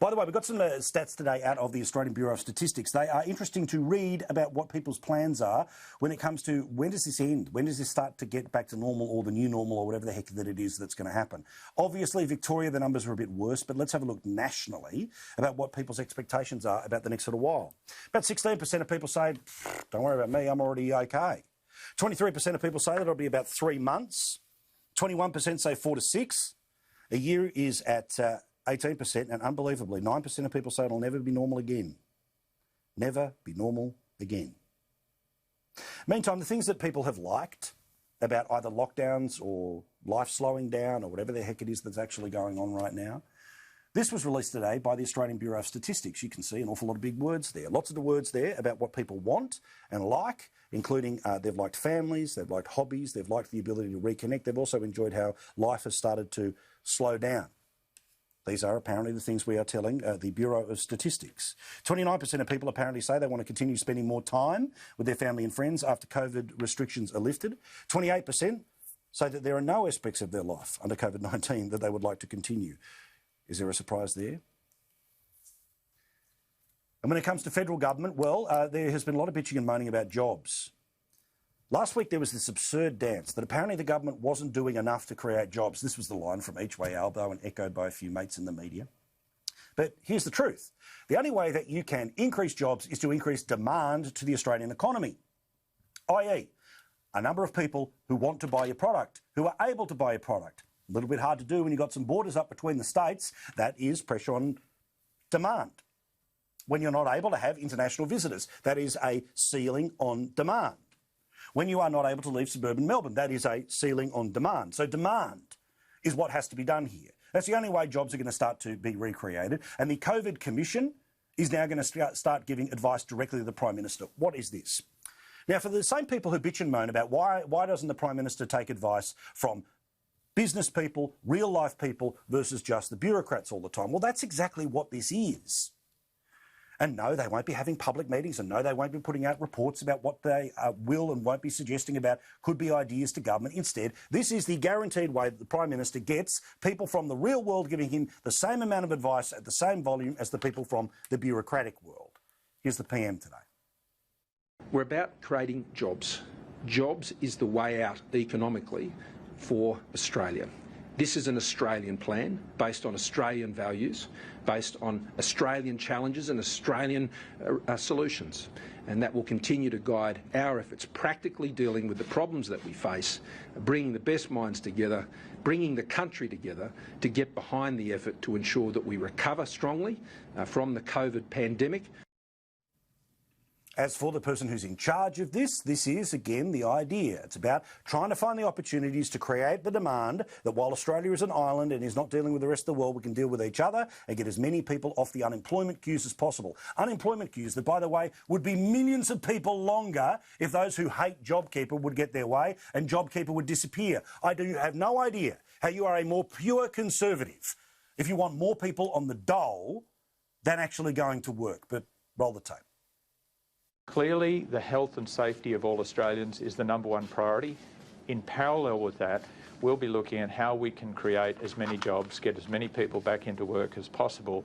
By the way, we've got some stats today out of the Australian Bureau of Statistics. They are interesting to read about what people's plans are when it comes to when does this end? When does this start to get back to normal or the new normal or whatever the heck that it is that's going to happen? Obviously, Victoria, the numbers are a bit worse, but let's have a look nationally about what people's expectations are about the next little while. About 16% of people say, don't worry about me, I'm already okay. 23% of people say that it'll be about 3 months. 21% say 4 to 6. A year is at 18%, and unbelievably, 9% of people say it'll never be normal again. Never be normal again. Meantime, the things that people have liked about either lockdowns or life slowing down or whatever the heck it is that's actually going on right now, this was released today by the Australian Bureau of Statistics. You can see an awful lot of big words there. Lots of the words there about what people want and like, including they've liked families, they've liked hobbies, they've liked the ability to reconnect. They've also enjoyed how life has started to slow down. These are apparently the things we are telling the Bureau of Statistics. 29% of people apparently say they want to continue spending more time with their family and friends after COVID restrictions are lifted. 28% say that there are no aspects of their life under COVID-19 that they would like to continue. Is there a surprise there? And when it comes to federal government, well, there has been a lot of bitching and moaning about jobs. Last week there was this absurd dance that apparently the government wasn't doing enough to create jobs. This was the line from Each Way Albo and echoed by a few mates in the media. But here's the truth. The only way that you can increase jobs is to increase demand to the Australian economy, i.e. a number of people who want to buy your product, who are able to buy your product. A little bit hard to do when you've got some borders up between the states. That is pressure on demand. When you're not able to have international visitors, that is a ceiling on demand. When you are not able to leave suburban Melbourne, that is a ceiling on demand. So demand is what has to be done here. That's the only way jobs are going to start to be recreated. And the COVID Commission is now going to start giving advice directly to the Prime Minister. What is this? Now, for the same people who bitch and moan about why doesn't the Prime Minister take advice from business people, real life people, versus just the bureaucrats all the time, well, that's exactly what this is. And no, they won't be having public meetings, and no, they won't be putting out reports about what they will and won't be suggesting about could be ideas to government. Instead, this is the guaranteed way that the Prime Minister gets people from the real world giving him the same amount of advice at the same volume as the people from the bureaucratic world. Here's the PM today. We're about creating jobs. Jobs is the way out economically for Australia. This is an Australian plan based on Australian values, based on Australian challenges and Australian solutions. And that will continue to guide our efforts, practically dealing with the problems that we face, bringing the best minds together, bringing the country together to get behind the effort to ensure that we recover strongly from the COVID pandemic. As for the person who's in charge of this is, again, the idea. It's about trying to find the opportunities to create the demand that while Australia is an island and is not dealing with the rest of the world, we can deal with each other and get as many people off the unemployment queues as possible. Unemployment queues that, by the way, would be millions of people longer if those who hate JobKeeper would get their way and JobKeeper would disappear. I do have no idea how you are a more pure conservative if you want more people on the dole than actually going to work. But roll the tape. Clearly, the health and safety of all Australians is the #1 priority. In parallel with that, we'll be looking at how we can create as many jobs, get as many people back into work as possible